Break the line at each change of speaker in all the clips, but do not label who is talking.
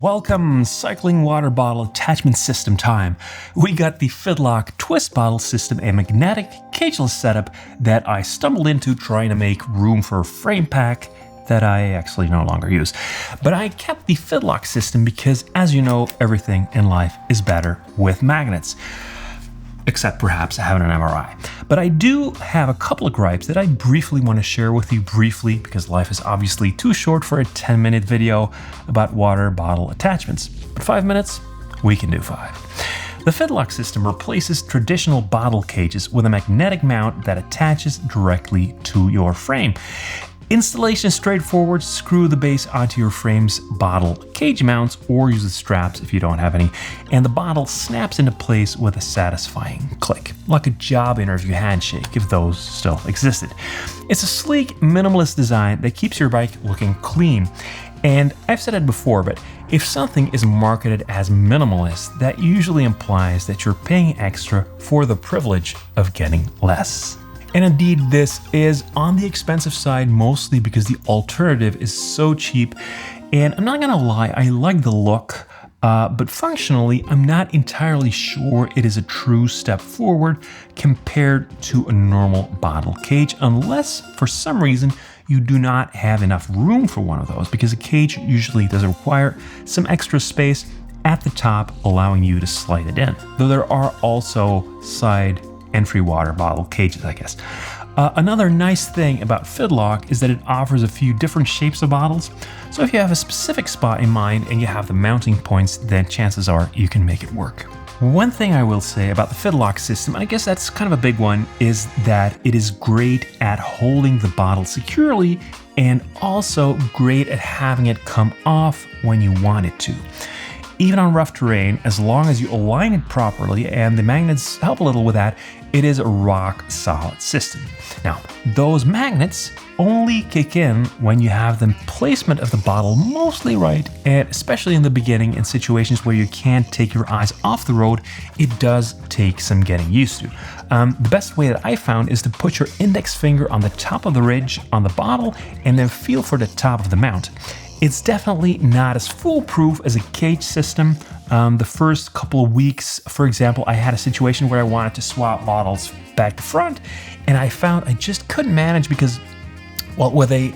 Welcome, cycling water bottle attachment system time. We got the Fidlock twist bottle system, a magnetic cageless setup that I stumbled into trying to make room for a frame pack that I actually no longer use. But I kept the Fidlock system because, as you know, everything in life is better with magnets. Except perhaps having an MRI. But I do have a couple of gripes that I briefly want to share with you briefly because life is obviously too short for a 10-minute video about water bottle attachments. But 5 minutes, we can do 5. The Fidlock system replaces traditional bottle cages with a magnetic mount that attaches directly to your frame. Installation is straightforward. Screw the base onto your frame's bottle cage mounts or use the straps if you don't have any, and the bottle snaps into place with a satisfying click, like a job interview handshake if those still existed. It's a sleek, minimalist design that keeps your bike looking clean. And I've said it before, but if something is marketed as minimalist, that usually implies that you're paying extra for the privilege of getting less. And indeed, this is on the expensive side, mostly because the alternative is so cheap. And I'm not gonna lie, I like the look, but functionally, I'm not entirely sure it is a true step forward compared to a normal bottle cage, unless for some reason you do not have enough room for one of those, because a cage usually does require some extra space at the top, allowing you to slide it in. Though there are also side entry water bottle cages, I guess. Another nice thing about Fidlock is that it offers a few different shapes of bottles. So if you have a specific spot in mind and you have the mounting points, then chances are you can make it work. One thing I will say about the Fidlock system, and I guess that's kind of a big one, is that it is great at holding the bottle securely and also great at having it come off when you want it to. Even on rough terrain, as long as you align it properly, and the magnets help a little with that, it is a rock solid system. Now, those magnets only kick in when you have the placement of the bottle mostly right, and especially in the beginning in situations where you can't take your eyes off the road, it does take some getting used to. The best way that I found is to put your index finger on the top of the ridge on the bottle and then feel for the top of the mount. It's definitely not as foolproof as a cage system. The first couple of weeks, for example, I had a situation where I wanted to swap bottles back to front, and I found I just couldn't manage because, well, with a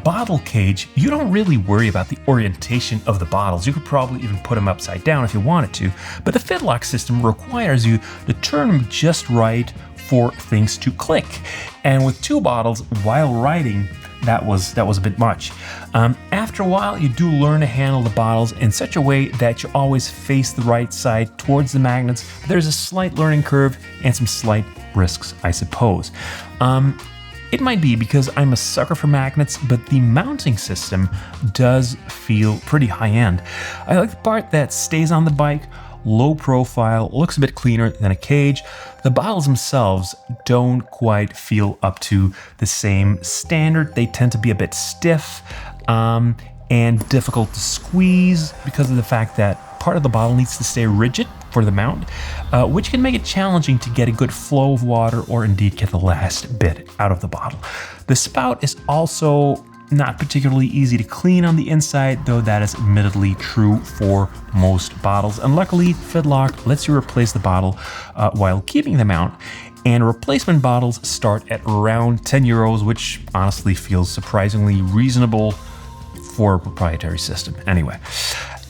bottle cage, you don't really worry about the orientation of the bottles. You could probably even put them upside down if you wanted to, but the Fidlock system requires you to turn them just right for things to click. And with two bottles while riding, that was a bit much. After a while, you do learn to handle the bottles in such a way that you always face the right side towards the magnets. There's a slight learning curve and some slight risks, I suppose. It might be because I'm a sucker for magnets, but the mounting system does feel pretty high-end. I like the part that stays on the bike, low profile, looks a bit cleaner than a cage. The bottles themselves don't quite feel up to the same standard. They tend to be a bit stiff and difficult to squeeze because of the fact that part of the bottle needs to stay rigid for the mount, which can make it challenging to get a good flow of water or indeed get the last bit out of the bottle. The spout is also not particularly easy to clean on the inside, though that is admittedly true for most bottles. And luckily, Fidlock lets you replace the bottle while keeping the mount. And replacement bottles start at around 10 euros, which honestly feels surprisingly reasonable for a proprietary system. Anyway,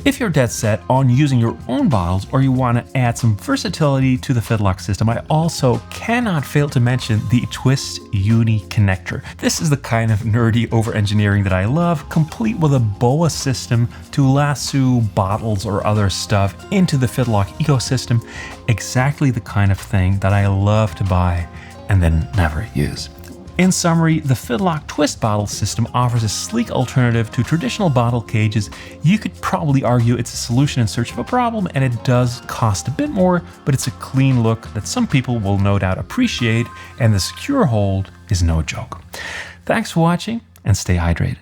if you're dead set on using your own bottles or you want to add some versatility to the Fidlock system, I also cannot fail to mention the Twist Uni connector. This is the kind of nerdy over-engineering that I love, complete with a BOA system to lasso bottles or other stuff into the Fidlock ecosystem. Exactly the kind of thing that I love to buy and then never use. In summary, the Fidlock twist bottle system offers a sleek alternative to traditional bottle cages. You could probably argue it's a solution in search of a problem, and it does cost a bit more, but it's a clean look that some people will no doubt appreciate, and the secure hold is no joke. Thanks for watching, and stay hydrated.